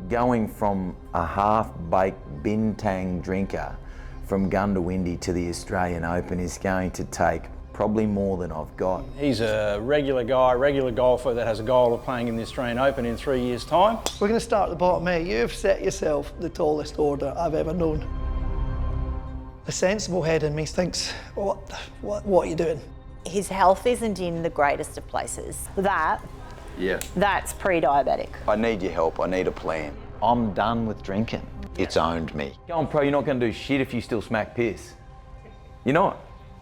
Going from a half-baked bintang drinker from Gundawindi to the Australian Open is going to take probably more than I've got. He's a regular guy, regular golfer that has a goal of playing in the Australian Open in 3 years' time. We're going to start at the bottom here. You've set yourself the tallest order I've ever known. A sensible head in me thinks, what are you doing? His health isn't in the greatest of places. That's pre-diabetic. I need your help, I need a plan. I'm done with drinking. It's owned me. Going pro, you're not going to do shit if you still smack piss. You're not.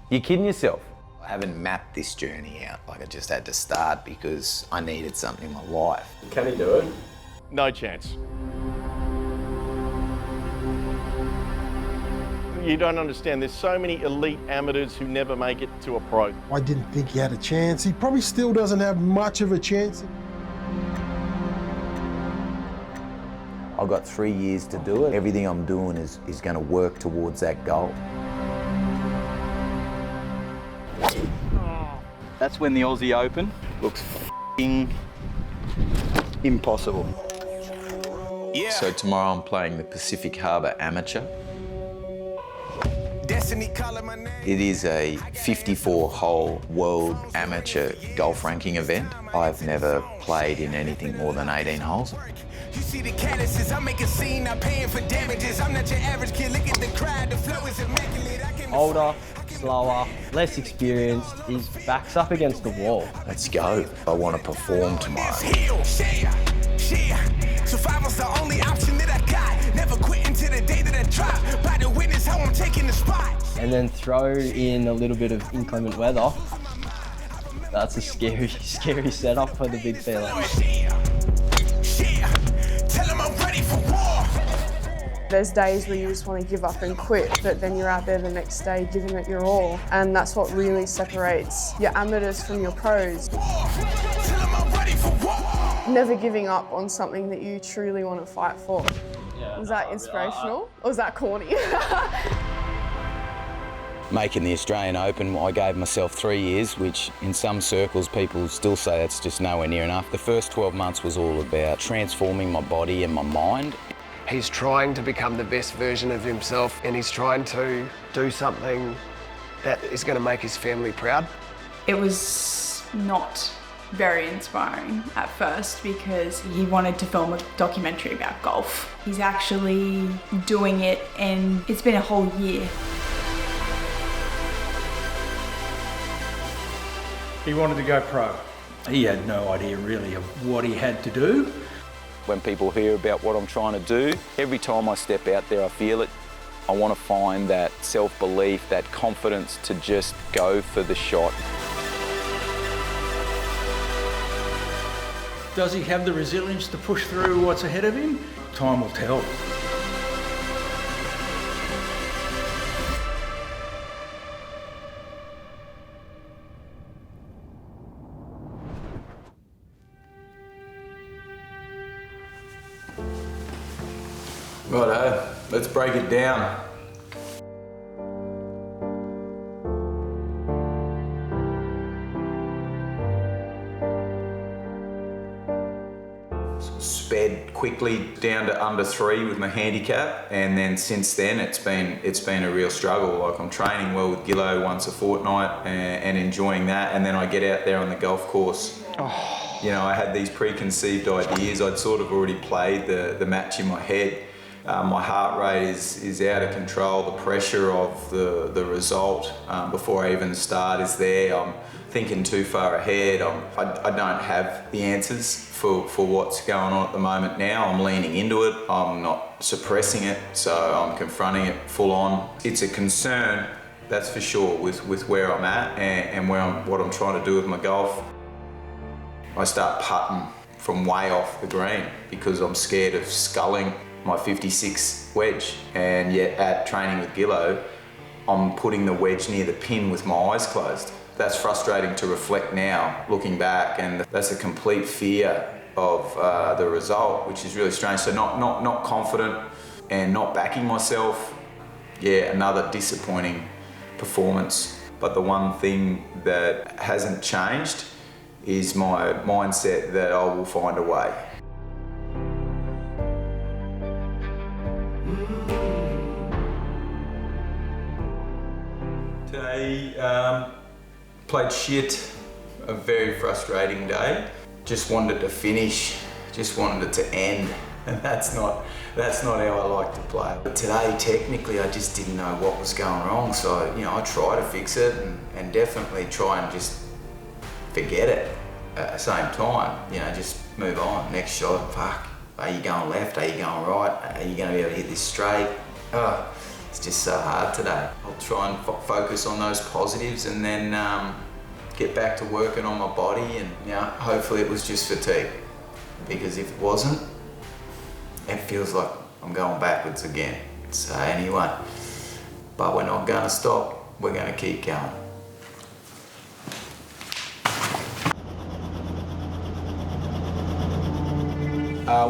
You're kidding yourself. I haven't mapped this journey out. Like, I just had to start because I needed something in my life. Can he do it? No chance. You don't understand, there's so many elite amateurs who never make it to a pro. I didn't think he had a chance. He probably still doesn't have much of a chance. I've got 3 years to do it. Everything I'm doing is going to work towards that goal. That's when the Aussie Open looks f***ing impossible. Yeah. So tomorrow I'm playing the Pacific Harbour Amateur. It is a 54-hole world amateur golf ranking event. I've never played in anything more than 18 holes. You see the calluses, I make a scene, not paying for damages. I'm not your average kid, look at the crowd, the flow is immaculate. Older, slower, less experienced, his back's up against the wall. Let's go. I want to perform tomorrow. Survival's the only option that I got. Never quit until the day that I drop. By the witness how I'm taking the spot. And then throw in a little bit of inclement weather. That's a scary, scary setup for the big fella. Tell him I'm ready for war. There's days where you just want to give up and quit, but then you're out there the next day giving it your all. And that's what really separates your amateurs from your pros. Never giving up on something that you truly want to fight for. Was that inspirational or was that corny? Making the Australian Open, I gave myself 3 years, which in some circles people still say that's just nowhere near enough. The first 12 months was all about transforming my body and my mind. He's trying to become the best version of himself, and he's trying to do something that is going to make his family proud. It was not very inspiring at first because he wanted to film a documentary about golf. He's actually doing it, and it's been a whole year. He wanted to go pro. He had no idea really of what he had to do. When people hear about what I'm trying to do, every time I step out there, I feel it. I want to find that self-belief, that confidence to just go for the shot. Does he have the resilience to push through what's ahead of him? Time will tell. Righto, let's break it down. Sped quickly down to under 3 with my handicap, and then since then it's been a real struggle. Like, I'm training well with Gillo once a fortnight and enjoying that, and then I get out there on the golf course. You know, I had these preconceived ideas. I'd sort of already played the match in my head. My heart rate is out of control. The pressure of the result before I even start is there. I'm thinking too far ahead. I don't have the answers for what's going on at the moment now. I'm leaning into it. I'm not suppressing it, so I'm confronting it full on. It's a concern, that's for sure, with where I'm at and what I'm trying to do with my golf. I start putting from way off the green because I'm scared of sculling my 56 wedge, and yet at training with Gillo, I'm putting the wedge near the pin with my eyes closed. That's frustrating to reflect now, looking back, and that's a complete fear of the result, which is really strange. So not confident and not backing myself. Yeah, another disappointing performance. But the one thing that hasn't changed is my mindset that I will find a way. Today, played shit. A very frustrating day. Just wanted it to finish. Just wanted it to end. And that's not how I like to play. But today, technically, I just didn't know what was going wrong. So, I try to fix it and definitely try and just forget it at the same time. Just move on. Next shot, fuck. Are you going left? Are you going right? Are you going to be able to hit this straight? Oh, it's just so hard today. I'll try and focus on those positives and then get back to working on my body, and hopefully it was just fatigue. Because if it wasn't, it feels like I'm going backwards again. So anyway, but we're not going to stop. We're going to keep going.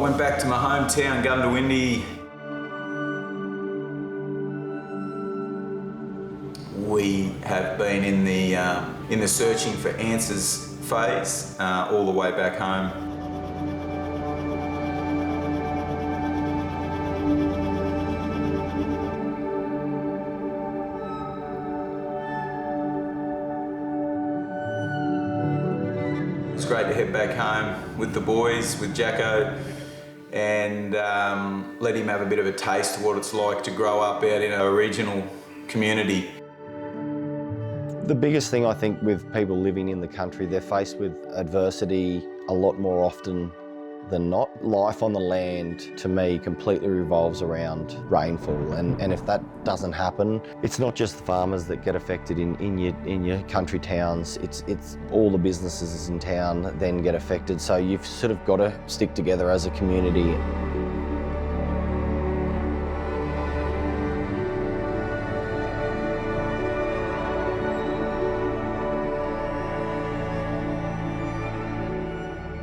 Went back to my hometown, Gundawindi. We have been in the searching for answers phase all the way back home. It's great to head back home with the boys, with Jacko, and let him have a bit of a taste of what it's like to grow up out in a regional community. The biggest thing I think with people living in the country, they're faced with adversity a lot more often than not. Life on the land, to me, completely revolves around rainfall, and if that doesn't happen, it's not just the farmers that get affected in your country towns, it's all the businesses in town then get affected, so you've sort of got to stick together as a community.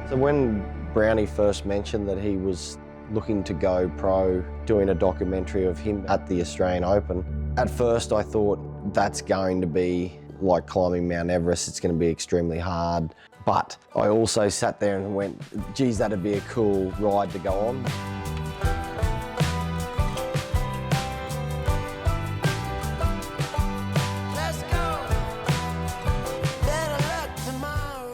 So when Brownie first mentioned that he was looking to go pro, doing a documentary of him at the Australian Open, at first I thought that's going to be like climbing Mount Everest, it's going to be extremely hard. But I also sat there and went, geez, that'd be a cool ride to go on.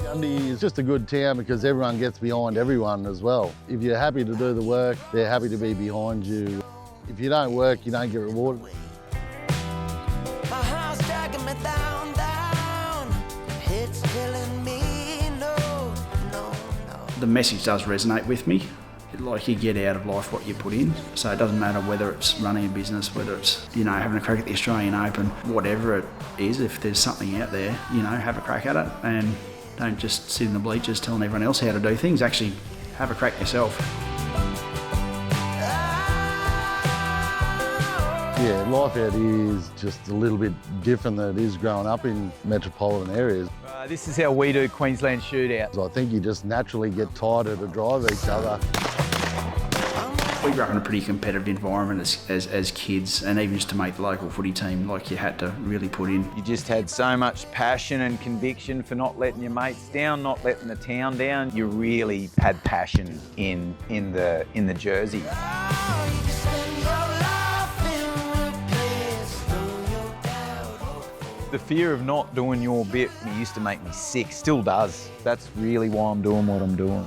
Gundy is just a good town because everyone gets behind everyone as well. If you're happy to do the work, they're happy to be behind you. If you don't work, you don't get rewarded. The message does resonate with me. Like, you get out of life what you put in, so it doesn't matter whether it's running a business, whether it's having a crack at the Australian Open, whatever it is. If there's something out there, have a crack at it, and don't just sit in the bleachers telling everyone else how to do things. Actually have a crack yourself. Yeah, life out here is just a little bit different than it is growing up in metropolitan areas. This is how we do Queensland shootouts. I think you just naturally get tighter to drive each other. We grew up in a pretty competitive environment as kids, and even just to make the local footy team, like, you had to really put in. You just had so much passion and conviction for not letting your mates down, not letting the town down. You really had passion in the jersey. The fear of not doing your bit used to make me sick, still does. That's really why I'm doing what I'm doing.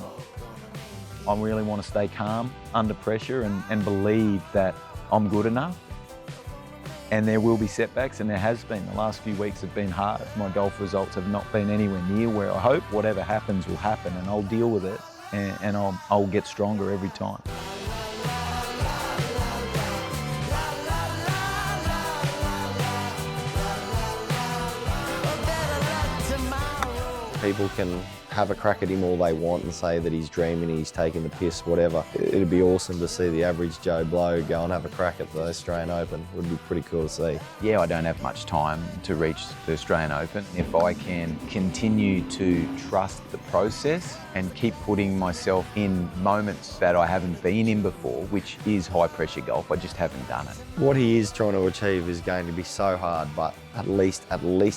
I really want to stay calm under pressure and believe that I'm good enough. And there will be setbacks, and there has been. The last few weeks have been hard. My golf results have not been anywhere near where I hope. Whatever happens will happen, and I'll deal with it, and I'll get stronger every time. People can have a crack at him all they want and say that he's dreaming, he's taking the piss, whatever. It'd be awesome to see the average Joe Blow go and have a crack at the Australian Open. It would be pretty cool to see. Yeah, I don't have much time to reach the Australian Open. If I can continue to trust the process and keep putting myself in moments that I haven't been in before, which is high pressure golf, I just haven't done it. What he is trying to achieve is going to be so hard, but at least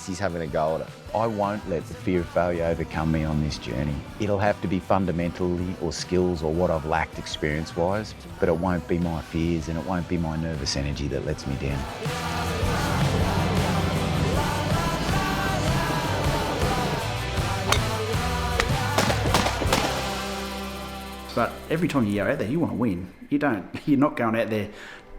he's having a go at it. I won't let the fear of failure overcome me on this journey. It'll have to be fundamentally or skills or what I've lacked experience-wise, but it won't be my fears and it won't be my nervous energy that lets me down. But every time you go out there, you want to win. You're not going out there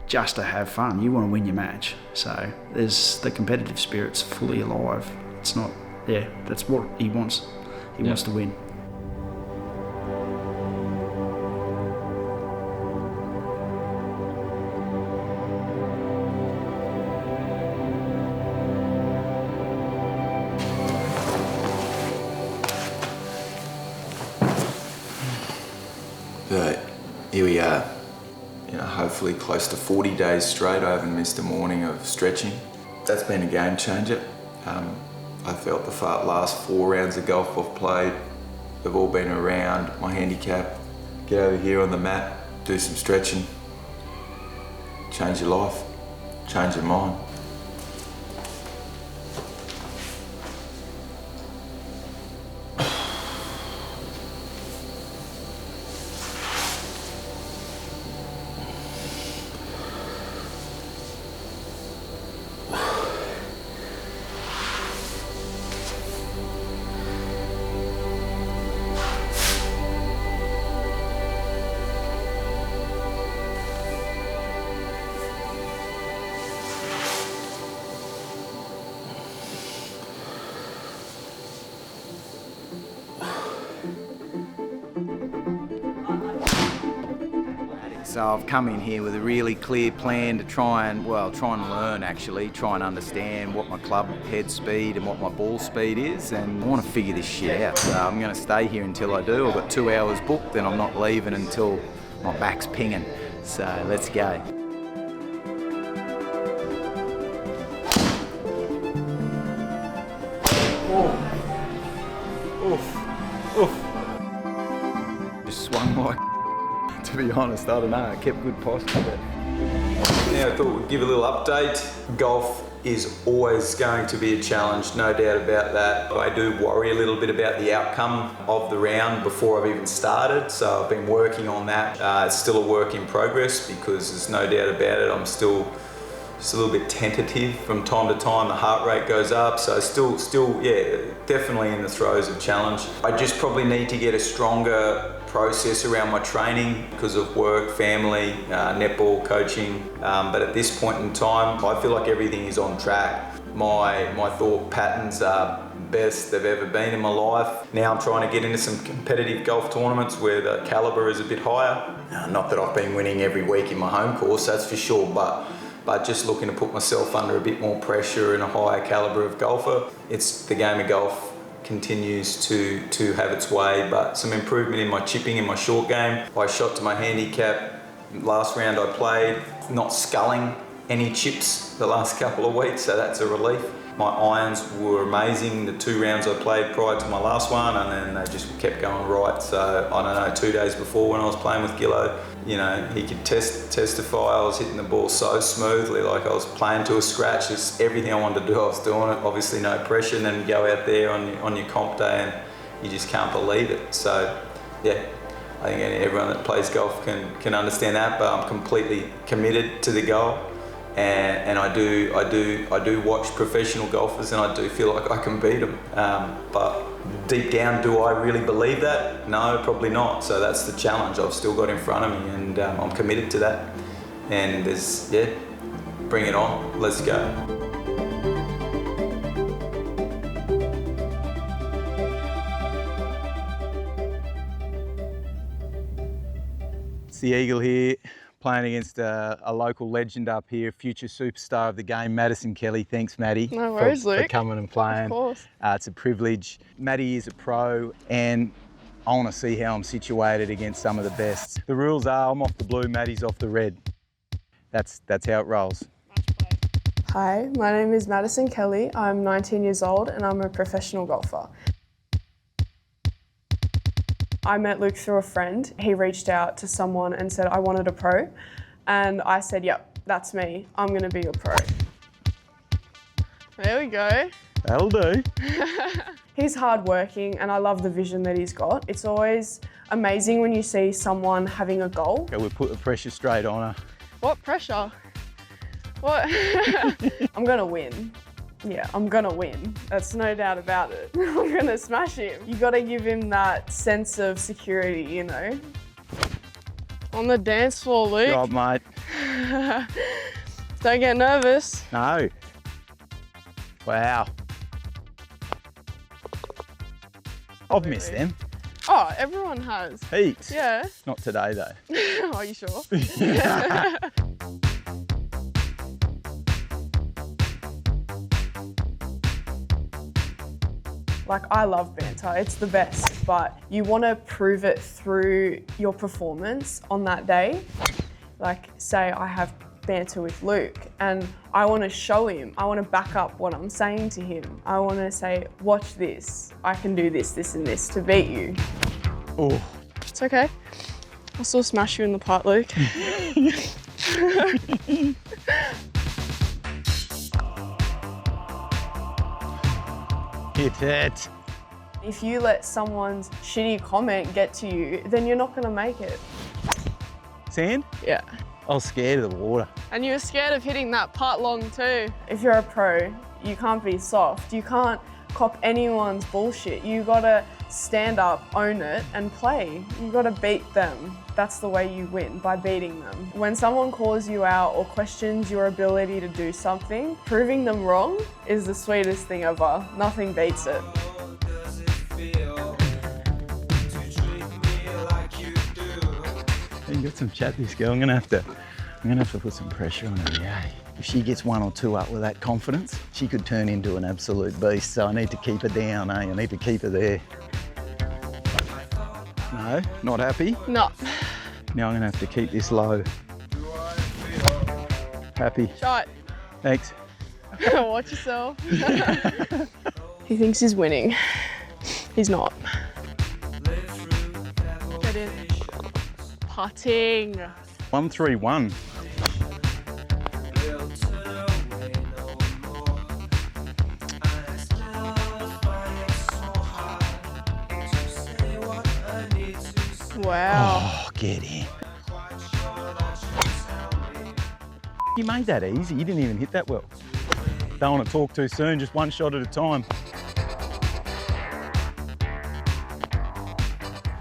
just to have fun. You want to win your match. So there's the competitive spirit's fully alive. It's not, that's what he wants. He wants to win. But here we are, hopefully close to 40 days straight. I haven't missed a morning of stretching. That's been a game changer. I felt the last 4 rounds of golf I've played have all been around my handicap. Get over here on the mat, do some stretching, change your life, change your mind. So I've come in here with a really clear plan to try and learn actually, try and understand what my club head speed and what my ball speed is, and I want to figure this shit out. So I'm going to stay here until I do. I've got 2 hours booked and I'm not leaving until my back's pinging. So let's go. Just swung like to be honest, I don't know, I kept good posture. But... Now I thought we'd give a little update. Golf is always going to be a challenge, no doubt about that. I do worry a little bit about the outcome of the round before I've even started, so I've been working on that. It's still a work in progress because there's no doubt about it, I'm still just a little bit tentative from time to time. The heart rate goes up, so still, definitely in the throes of challenge. I just probably need to get a stronger process around my training because of work, family, netball, coaching. But at this point in time, I feel like everything is on track. My thought patterns are best they've ever been in my life. Now I'm trying to get into some competitive golf tournaments where the calibre is a bit higher. Not that I've been winning every week in my home course, that's for sure, but just looking to put myself under a bit more pressure and a higher calibre of golfer. It's the game of golf continues to have its way, but some improvement in my chipping and my short game. I shot to my handicap last round I played, not sculling any chips the last couple of weeks, so that's a relief. My irons were amazing the 2 rounds I played prior to my last one, and then they just kept going right. So I don't know, 2 days before when I was playing with Gillo, he could testify I was hitting the ball so smoothly, like I was playing to a scratch. Just everything I wanted to do, I was doing it. Obviously no pressure, and then you go out there on your comp day and you just can't believe it. So yeah, I think everyone that plays golf can understand that, but I'm completely committed to the goal. And I do watch professional golfers, and I do feel like I can beat them. But deep down, do I really believe that? No, probably not. So that's the challenge I've still got in front of me, and I'm committed to that. And bring it on. Let's go. It's the Eagle here, playing against a local legend up here, future superstar of the game, Madison Kelly. Thanks, Maddie, no worries, for coming and playing. Of course. It's a privilege. Maddie is a pro, and I want to see how I'm situated against some of the best. The rules are I'm off the blue, Maddie's off the red. That's how it rolls. Hi, my name is Madison Kelly. I'm 19 years old and I'm a professional golfer. I met Luke through a friend. He reached out to someone and said I wanted a pro, and I said, yep, that's me. I'm going to be your pro. There we go. That'll do. He's hardworking and I love the vision that he's got. It's always amazing when you see someone having a goal. Okay, we'll put the pressure straight on her. What pressure? What? I'm going to win. Yeah, I'm gonna win. That's no doubt about it. I'm gonna smash him. You gotta give him that sense of security, On the dance floor, Luke. Job, mate. Don't get nervous. No. Wow. I've missed them. Oh, everyone has. Heaps. Yeah. Not today, though. Are you sure? Like, I love banter, it's the best, but you want to prove it through your performance on that day. Like, say I have banter with Luke and I want to show him, I want to back up what I'm saying to him. I want to say, watch this, I can do this, this and this to beat you. Oh. It's okay. I'll still smash you in the pot, Luke. Hit it. If you let someone's shitty comment get to you, then you're not going to make it. Sand? Yeah. I was scared of the water. And you were scared of hitting that putt long too. If you're a pro, you can't be soft. You can't cop anyone's bullshit. You gotta stand up, own it, and play. You gotta beat them. That's the way you win, by beating them. When someone calls you out or questions your ability to do something, proving them wrong is the sweetest thing ever. Nothing beats it. You got some chat, this girl. I'm gonna have to put some pressure on her. Yeah. If she gets 1 or 2 up with that confidence, she could turn into an absolute beast. So I need to keep her down, I need to keep her there. No, not happy? No. Now I'm gonna have to keep this low. Happy. Shot. Thanks. Watch yourself. He thinks he's winning. He's not. Get in. Putting. 1-3-1. Wow. Oh, get in. You made that easy. You didn't even hit that well. Don't want to talk too soon, just one shot at a time.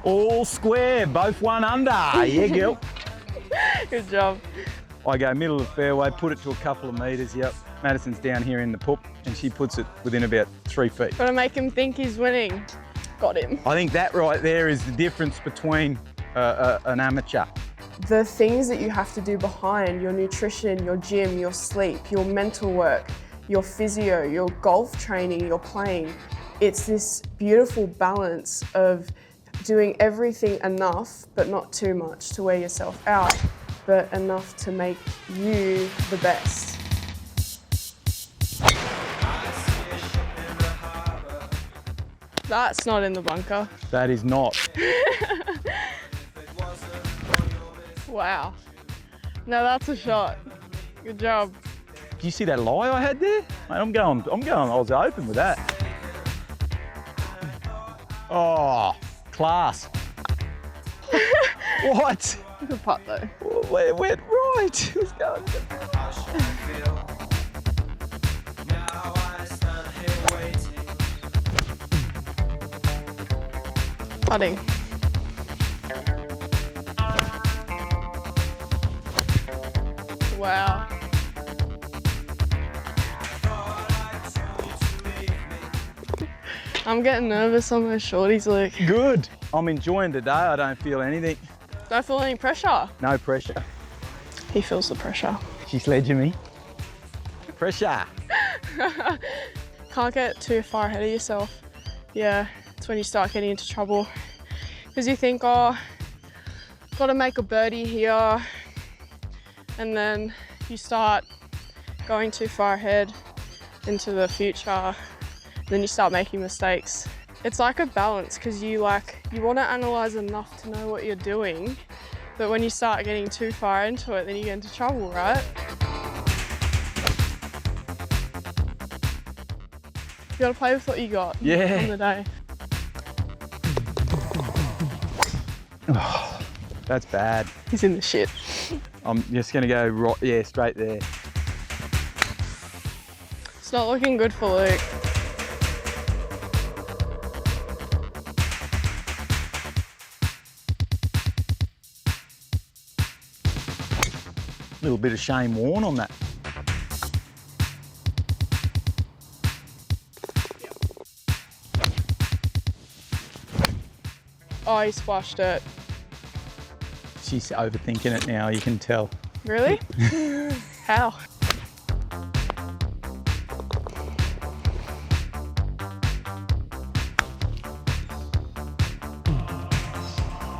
All square, both 1 under. Yeah, girl. Good job. I go middle of the fairway, put it to a couple of metres, yep. Madison's down here in the poop and she puts it within about 3 feet. Gotta make him think he's winning. Got him. I think that right there is the difference between an amateur. The things that you have to do behind your nutrition, your gym, your sleep, your mental work, your physio, your golf training, your playing, it's this beautiful balance of doing everything enough, but not too much to wear yourself out, but enough to make you the best. That's not in the bunker. That is not. Wow. No, that's a shot. Good job. Do you see that lie I had there? Mate, I'm going, I was open with that. Oh, class. What? Good putt though. Where went right? It was going. Putting. Wow. I'm getting nervous on those shorties, Luke. Good. I'm enjoying today. I don't feel anything. Don't feel any pressure. No pressure. He feels the pressure. She's sledging me. Pressure. Can't get too far ahead of yourself. Yeah, it's when you start getting into trouble. Because you think, oh, gotta make a birdie here. And then you start going too far ahead into the future. Then you start making mistakes. It's like a balance because you want to analyze enough to know what you're doing, but when you start getting too far into it, then you get into trouble, right? You gotta play with what you got on the day. Oh, that's bad. He's in the shit. I'm just gonna go right, yeah, straight there. It's not looking good for Luke. little bit of shame worn on that. Oh, he splashed it. She's overthinking it now, you can tell. Really? How?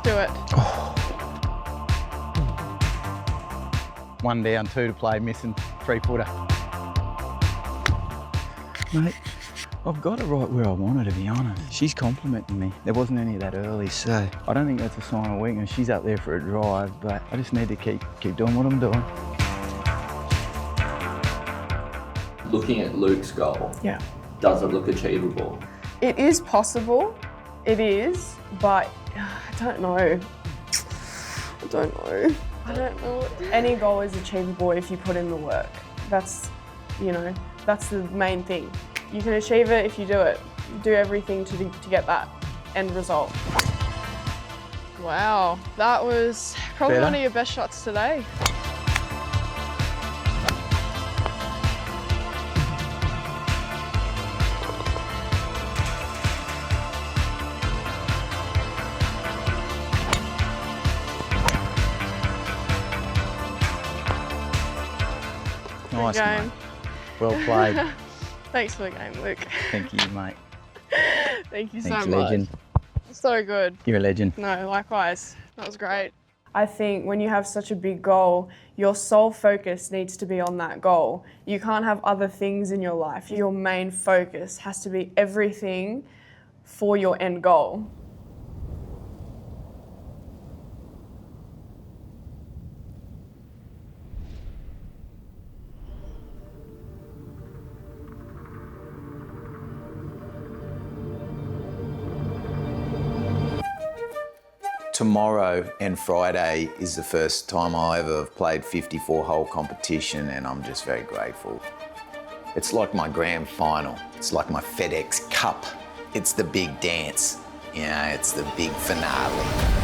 Do it. One down, 2 to play, missing 3-footer. Mate, I've got it right where I want her, to be honest. She's complimenting me. There wasn't any of that early, so I don't think that's a sign of weakness. She's up there for a drive, but I just need to keep doing what I'm doing. Looking at Luke's goal, Yeah. does it look achievable? It is possible. It is, but I don't know. I don't know. Any goal is achievable if you put in the work. That's, that's the main thing. You can achieve it if you do it. Do everything to get that end result. Wow, that was probably one of your best shots today. Nice, game. mate. Well played. Thanks for the game, Luke. Thank you, mate. Thank you Thanks, so much. legend. So good. You're a legend. No, likewise. That was great. I think when you have such a big goal, your sole focus needs to be on that goal. You can't have other things in your life. Your main focus has to be everything for your end goal. Tomorrow and Friday is the first time I ever have played 54-hole competition, and I'm just very grateful. It's like my grand final. It's like my FedEx Cup. It's the big dance. It's the big finale.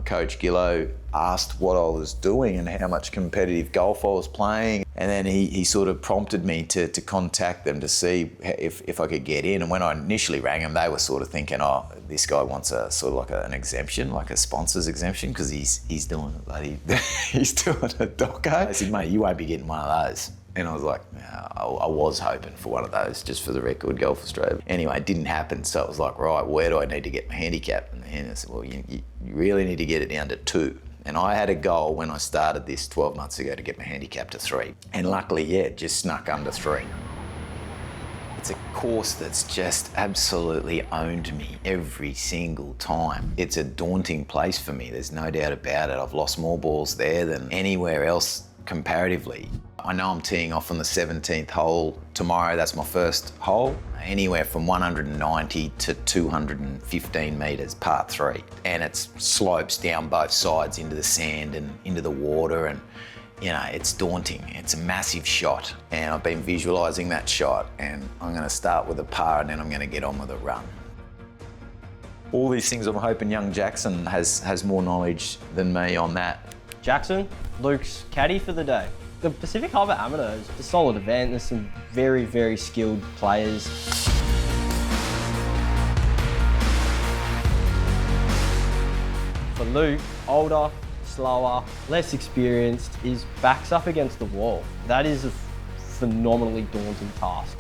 Coach Gillo asked what I was doing and how much competitive golf I was playing, and then he sort of prompted me to contact them to see if I could get in. And when I initially rang them, they were sort of thinking, oh, this guy wants a sort of like an exemption, like a sponsor's exemption, because he's doing a bloody he's doing a doco. I said, mate, you won't be getting one of those. And I was like, I was hoping for one of those, just for the record, Golf Australia. Anyway, it didn't happen, so it was like, right, where do I need to get my handicap? And I said, well, you really need to get it down to 2. And I had a goal when I started this 12 months ago to get my handicap to 3. And luckily, it just snuck under 3. It's a course that's just absolutely owned me every single time. It's a daunting place for me, there's no doubt about it. I've lost more balls there than anywhere else comparatively. I know I'm teeing off on the 17th hole tomorrow. That's my first hole. Anywhere from 190 to 215 metres, part 3. And it slopes down both sides into the sand and into the water, and it's daunting. It's a massive shot, and I've been visualising that shot, and I'm going to start with a par and then I'm going to get on with a run. All these things, I'm hoping young Jackson has more knowledge than me on that. Jackson, Luke's caddy for the day. The Pacific Harbour Amateur is a solid event. There's some very, very skilled players. For Luke, older, slower, less experienced, his back's up against the wall. That is a phenomenally daunting task.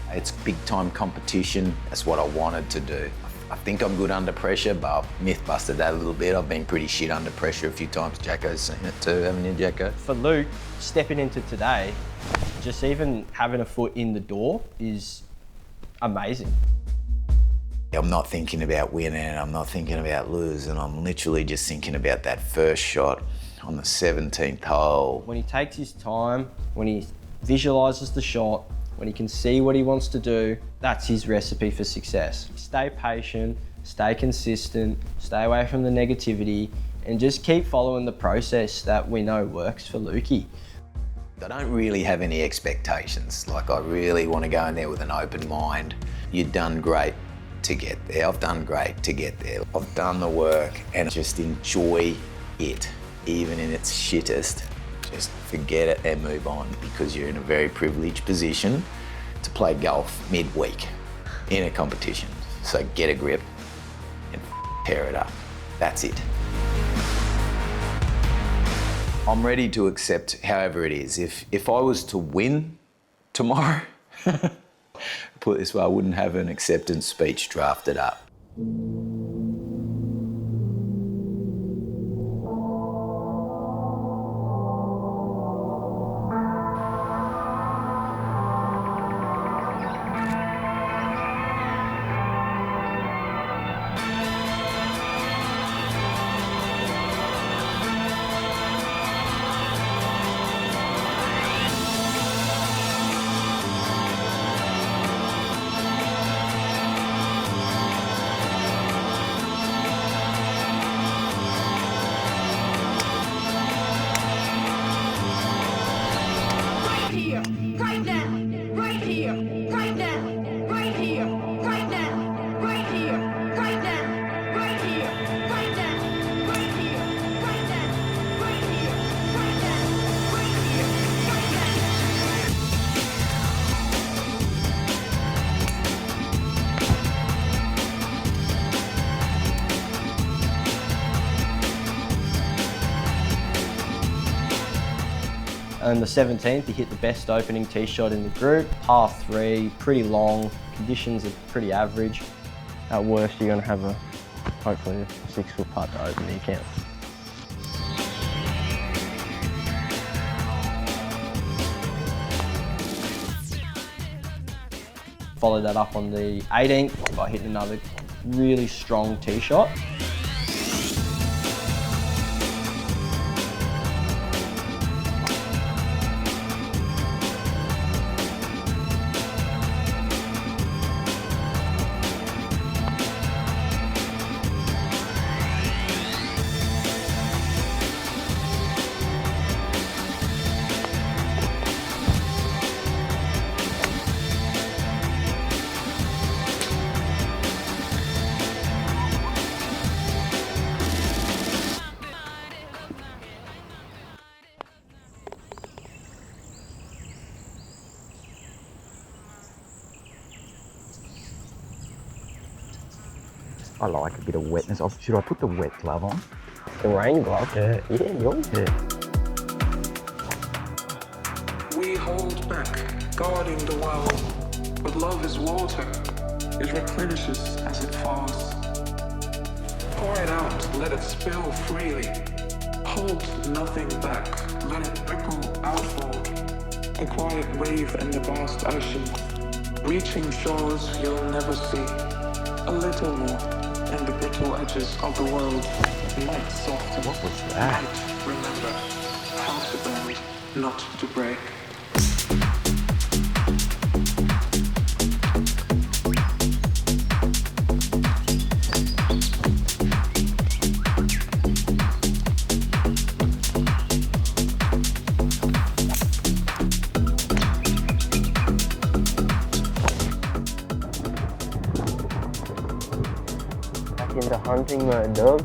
It's big time competition. That's what I wanted to do. I think I'm good under pressure, but I've myth busted that a little bit. I've been pretty shit under pressure a few times. Jacko's seen it too, haven't you, Jacko? For Luke, stepping into today, just even having a foot in the door is amazing. I'm not thinking about winning, I'm not thinking about losing. I'm literally just thinking about that first shot on the 17th hole. When he takes his time, when he visualises the shot, when he can see what he wants to do, that's his recipe for success. Stay patient, stay consistent, stay away from the negativity, and just keep following the process that we know works for Lukey. I don't really have any expectations. Like, I really want to go in there with an open mind. You've done great to get there. I've done great to get there. I've done the work and just enjoy it, even in its shittest. Just forget it and move on, because you're in a very privileged position to play golf midweek in a competition. So get a grip and tear it up. That's it. I'm ready to accept however it is. If I was to win tomorrow, put it this way, I wouldn't have an acceptance speech drafted up. On the 17th, he hit the best opening tee shot in the group. Par 3, pretty long, conditions are pretty average. At worst, you're going to have hopefully a 6-foot putt to open the account. Followed that up on the 18th by hitting another really strong tee shot. I like a bit of wetness. Should I put the wet glove on? The rain glove? Yeah, yours? Yeah. We hold back, guarding the world, but love is water. It replenishes as it falls. Pour it out, let it spill freely. Hold nothing back, let it ripple outward. A quiet wave in the vast ocean, reaching shores you'll never see. A little more. And the brittle edges of the world might soften. What was that? Might remember how to bend, not to break. Into hunting mode, dog.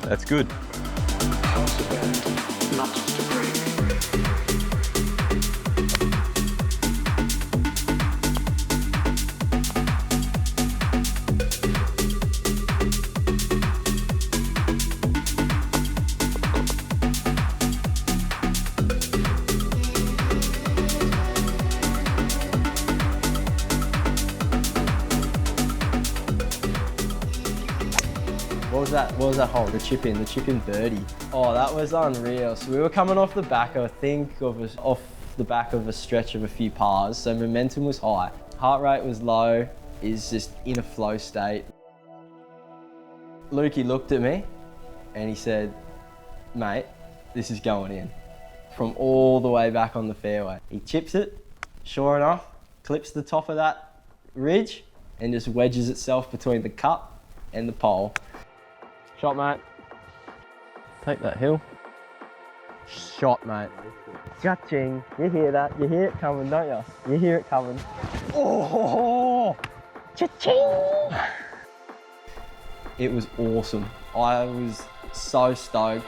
That's good. How to bend, not to break. What was that hole? The chip in birdie. Oh, that was unreal. So we were coming off the back, I think, off the back of a stretch of a few pars. So momentum was high. Heart rate was low, is just in a flow state. Lukey looked at me and he said, mate, this is going in. From all the way back on the fairway. He chips it, sure enough, clips the top of that ridge and just wedges itself between the cup and the pole. Shot, mate. Take that hill. Shot, mate. Cha-ching. You hear that? You hear it coming, don't you? You hear it coming. Oh! Cha-ching! It was awesome. I was so stoked.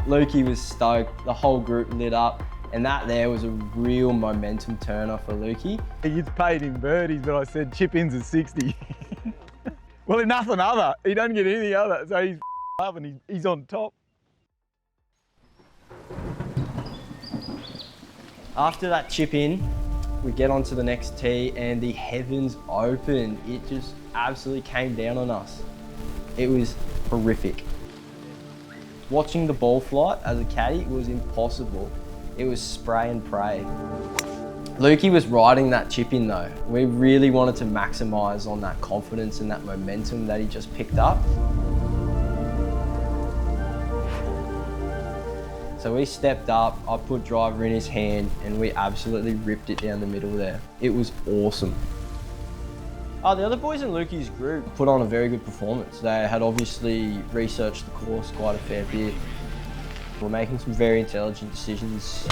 Lukey was stoked, the whole group lit up, and that there was a real momentum turner for Lukey. You'd paid him birdies, but I said chip-ins at 60. Well, if nothing other, he doesn't get any other, so he's up and he's on top. After that chip in, we get onto the next tee and the heavens opened. It just absolutely came down on us. It was horrific. Watching the ball flight as a caddy was impossible. It was spray and pray. Lukey was riding that chip in though. We really wanted to maximise on that confidence and that momentum that he just picked up. So we stepped up, I put driver in his hand and we absolutely ripped it down the middle there. It was awesome. The other boys in Lukey's group put on a very good performance. They had obviously researched the course quite a fair bit. We're making some very intelligent decisions.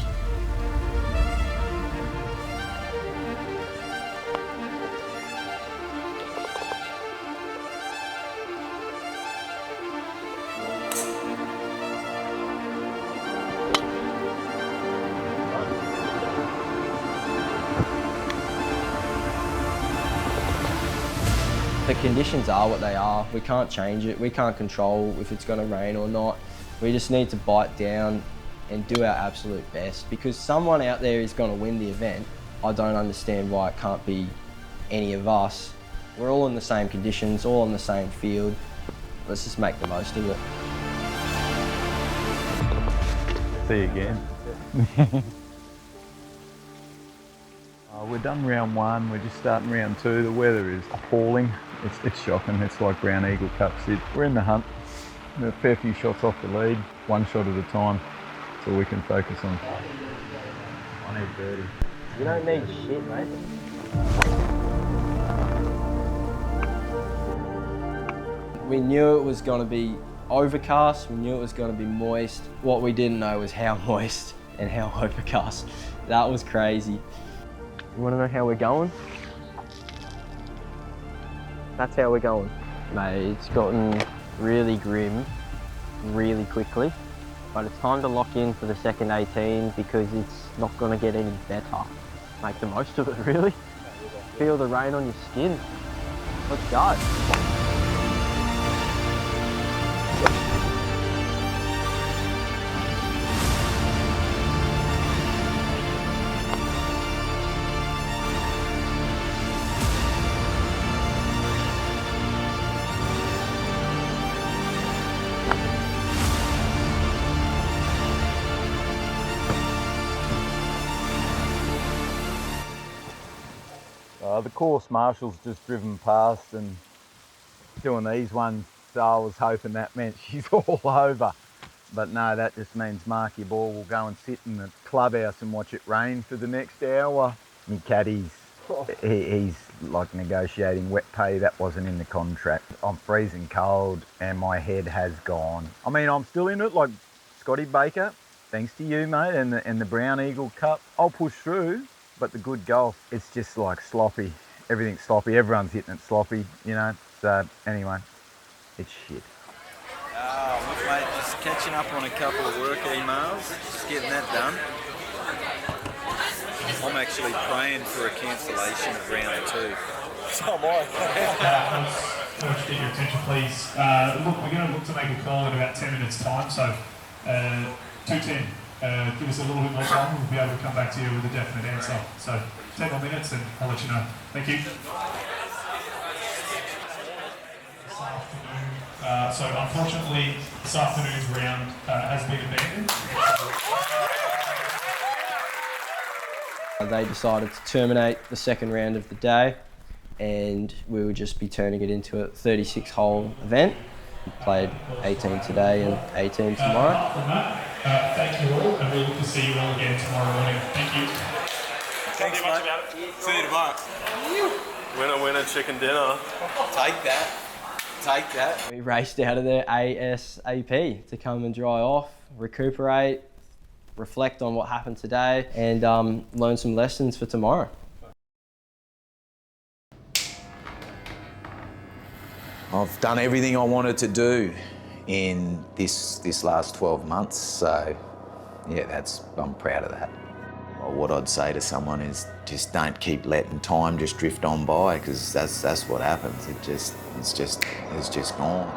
The conditions are what they are. We can't change it. We can't control if it's going to rain or not. We just need to bite down and do our absolute best because someone out there is going to win the event. I don't understand why it can't be any of us. We're all in the same conditions, all on the same field. Let's just make the most of it. See you again. We're done round one, we're just starting round two. The weather is appalling. It's shocking. It's like Brown Eagle Cup sit. We're in the hunt. We're a fair few shots off the lead, one shot at a time. That's all we can focus on. I need birdie. You don't need shit, mate. We knew it was going to be overcast. We knew it was going to be moist. What we didn't know was how moist and how overcast. That was crazy. You want to know how we're going? That's how we're going. Mate, it's gotten really grim really quickly, but it's time to lock in for the second 18 because it's not going to get any better. Make the most of it, really. Feel the rain on your skin. Let's go. The course marshal's just driven past and doing these ones, so I was hoping that meant she's all over. But no, that just means Marky Ball will go and sit in the clubhouse and watch it rain for the next hour. My caddy's, he's like negotiating wet pay, that wasn't in the contract. I'm freezing cold and my head has gone. I mean, I'm still in it like Scotty Baker, thanks to you, mate, and the Brown Eagle Cup. I'll push through. But the good golf, it's just like sloppy. Everything's sloppy, everyone's hitting it sloppy, you know. So anyway, it's shit. Look mate, just catching up on a couple of work emails, just getting that done. I'm actually praying for a cancellation of round two. So am I. Coach, get your attention please. Look, we're going to look to make a call in about 10 minutes time, so 2:10. Give us a little bit more time, we'll be able to come back to you with a definite answer. So 10 more minutes and I'll let you know. Thank you. This afternoon, so unfortunately this afternoon's round has been abandoned. They decided to terminate the second round of the day and we would just be turning it into a 36-hole event. Played 18 today and 18 tomorrow. Thank you all, and we'll look to see you all again tomorrow morning. Thank you. Thanks, mate. See you tomorrow. Winner, winner, chicken dinner. Take that. Take that. We raced out of there ASAP to come and dry off, recuperate, reflect on what happened today, and learn some lessons for tomorrow. I've done everything I wanted to do in this last 12 months, so yeah, I'm proud of that. Well, what I'd say to someone is just don't keep letting time just drift on by, because that's what happens. It's just gone.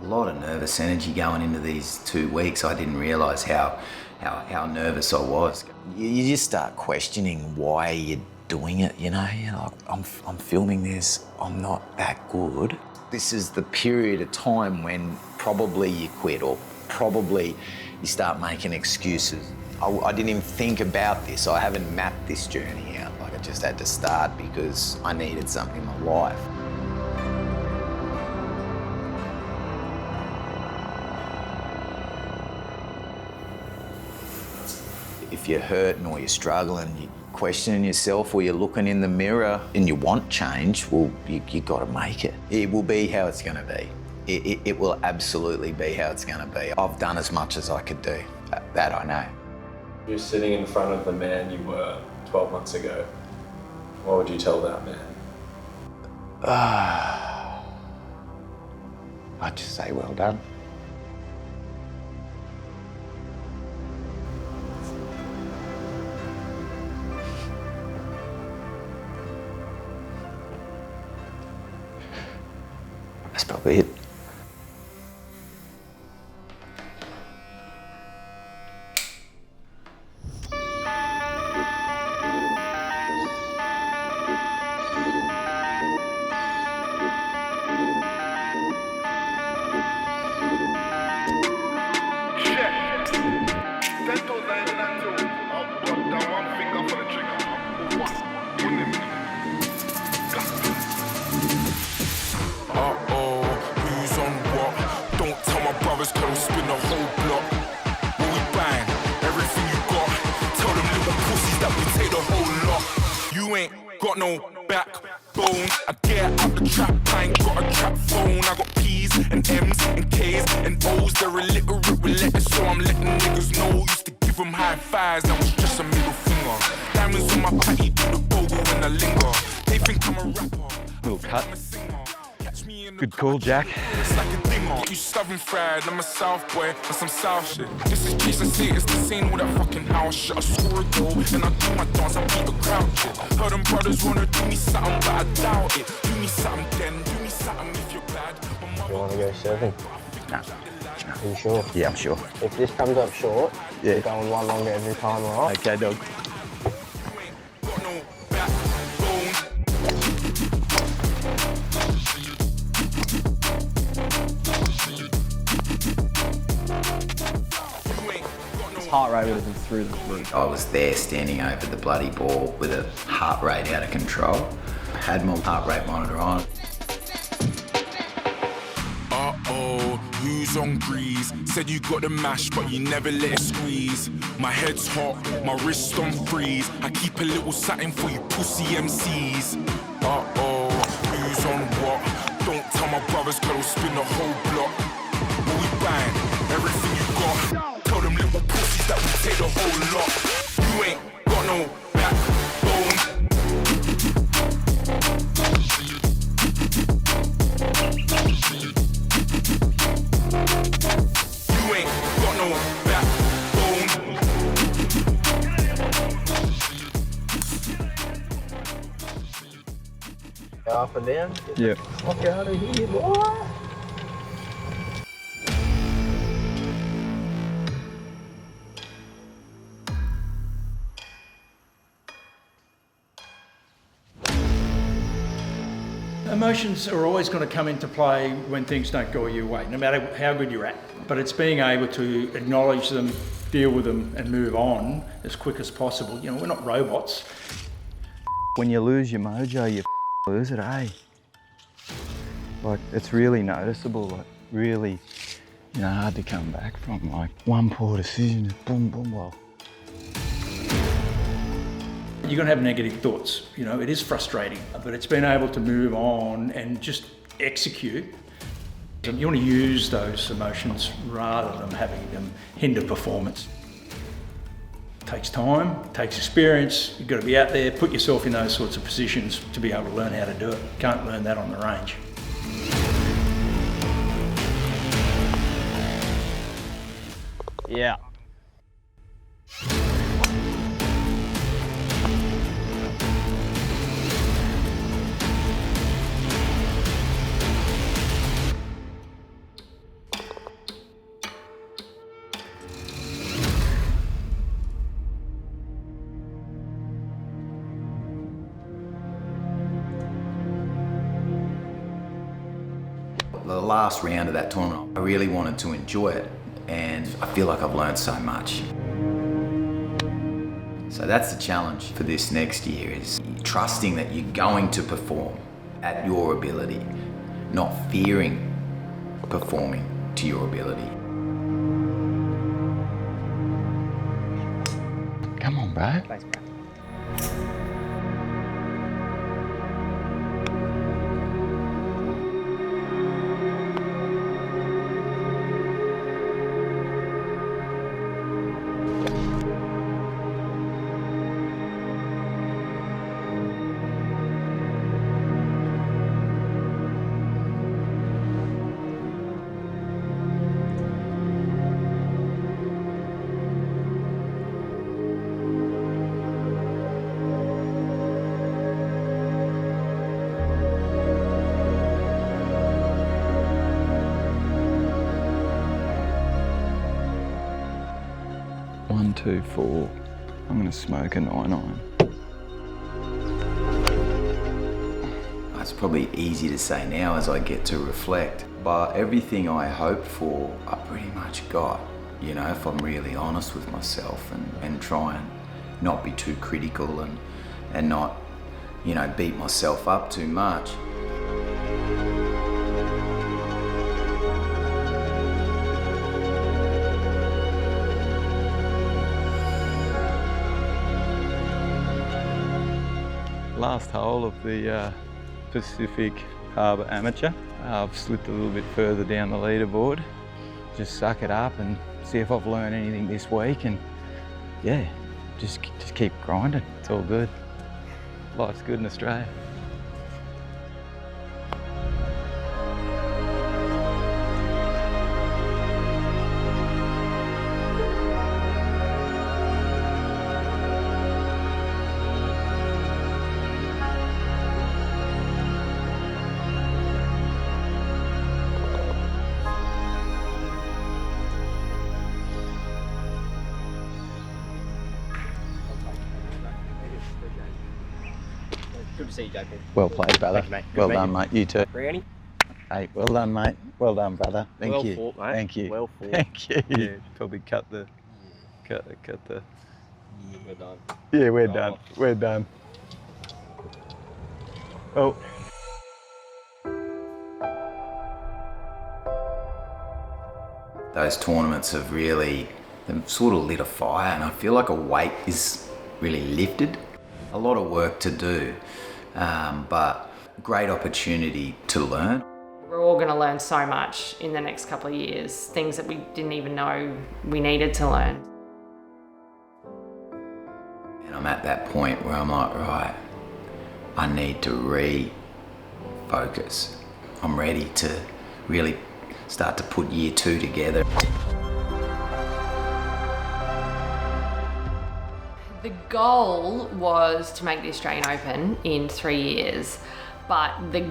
A lot of nervous energy going into these 2 weeks. I didn't realise how nervous I was. You just start questioning why you're doing it, you know? You're like, I'm filming this, I'm not that good. This is the period of time when probably you quit, or probably you start making excuses. I didn't even think about this. I haven't mapped this journey out. Like, I just had to start because I needed something in my life. If you're hurting or you're struggling, you're questioning yourself, or you're looking in the mirror and you want change, well, you got to make it. It will be how it's going to be. It will absolutely be how it's going to be. I've done as much as I could do. That I know. You're sitting in front of the man you were 12 months ago. What would you tell that man? I'd just say well done. That's probably it. Got no backbone. I get out the trap, I ain't got a trap phone. I got P's and M's and K's and O's. They're illiterate with letters, so I'm letting niggas know. Used to give them high fives, now it's just a middle finger. Diamonds on my patty, do the bogle when I linger. They think I'm a rapper. Little cut. Good call, Jack. It's like a dinger. You southern fried, I'm a south boy, that's some south shit. This is Jason C, it's the scene with that fucking house shit. I score a goal, and I do my dance, I beat a crowd shit. Heard them brothers wanna do me something, but I doubt it. Do me something then, do me something if you're bad. You want to go surfing? No. Are you sure? Yeah, I'm sure. If this comes up short, you're going one longer every time, alright? Okay, dog. Heart rate would have been through the roof. I was there standing over the bloody ball with a heart rate out of control. I had my heart rate monitor on. Uh-oh, who's on grease? Said you got the mash, but you never let it squeeze. My head's hot, my wrist on freeze. I keep a little satin for you pussy MCs. Uh-oh, who's on what? Don't tell my brothers, cause I'll spin the whole block. When we bang, everything you got. Tell them little pussies that we take the whole lot. You ain't got no backbone. You ain't got no backbone. Up and down? Yeah. Fuck out of here, boy. Emotions are always going to come into play when things don't go your way, no matter how good you're at. But it's being able to acknowledge them, deal with them, and move on as quick as possible. You know, we're not robots. When you lose your mojo, you lose it, eh? Like, it's really noticeable, like, really, you know, hard to come back from. Like, one poor decision, boom, boom, well. You're going to have negative thoughts. You know, it is frustrating, but it's being able to move on and just execute. You want to use those emotions rather than having them hinder performance. It takes time, takes experience. You've got to be out there, put yourself in those sorts of positions to be able to learn how to do it. You can't learn that on the range. Yeah. The last round of that tournament, I really wanted to enjoy it, and I feel like I've learned so much. So that's the challenge for this next year, is trusting that you're going to perform at your ability, not fearing performing to your ability. Come on, bro. Thanks, bro. One, two, four. I'm gonna smoke a 9-iron. It's probably easy to say now as I get to reflect, but everything I hoped for, I pretty much got. You know, if I'm really honest with myself and try and not be too critical and not, you know, beat myself up too much. Last hole of the Pacific Harbour Amateur. I've slipped a little bit further down the leaderboard. Just suck it up and see if I've learned anything this week, and yeah, just keep grinding. It's all good. Life's good in Australia. Good to see you, JP. Well played, brother. Thank you, mate. Good Well to done, meet mate. You too. Brianny? Hey, well done, mate. Well done, brother. Thank Well you. fought, mate. Thank you. Well fought. Thank you. Yeah. Probably cut the. We're done. Yeah, we're done. We're done. Oh. Those tournaments have really, they've sort of lit a fire, and I feel like a weight is really lifted. A lot of work to do, but great opportunity to learn. We're all going to learn so much in the next couple of years, things that we didn't even know we needed to learn. And I'm at that point where I'm like, right, I need to refocus. I'm ready to really start to put year 2 together. The goal was to make the Australian Open in 3 years, but the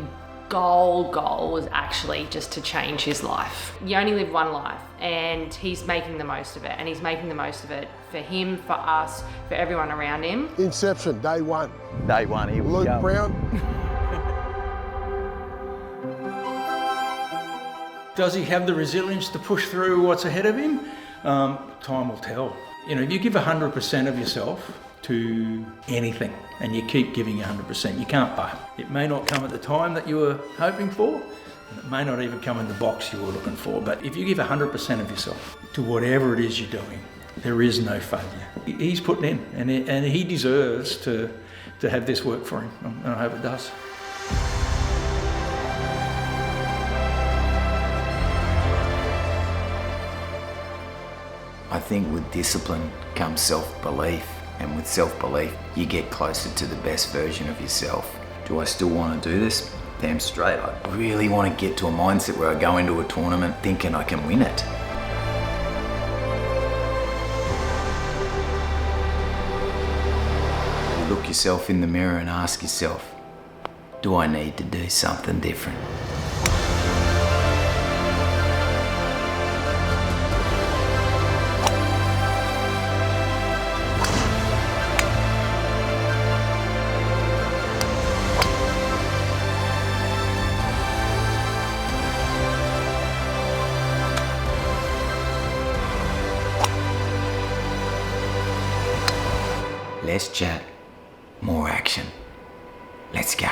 goal was actually just to change his life. You only live one life, and he's making the most of it, and he's making the most of it for him, for us, for everyone around him. Inception, day one. Day one, here we Luke go. Brown. Does he have the resilience to push through what's ahead of him? Time will tell. You know, if you give 100% of yourself to anything and you keep giving 100%, you can't bail. It may not come at the time that you were hoping for, And it may not even come in the box you were looking for, but if you give 100% of yourself to whatever it is you're doing, there is no failure. He's putting in, and he deserves to have this work for him, and I hope it does. I think with discipline comes self-belief, and with self-belief you get closer to the best version of yourself. Do I still want to do this? Damn straight. I really want to get to a mindset where I go into a tournament thinking I can win it. You look yourself in the mirror and ask yourself, do I need to do something different? Less chat, more action. Let's go.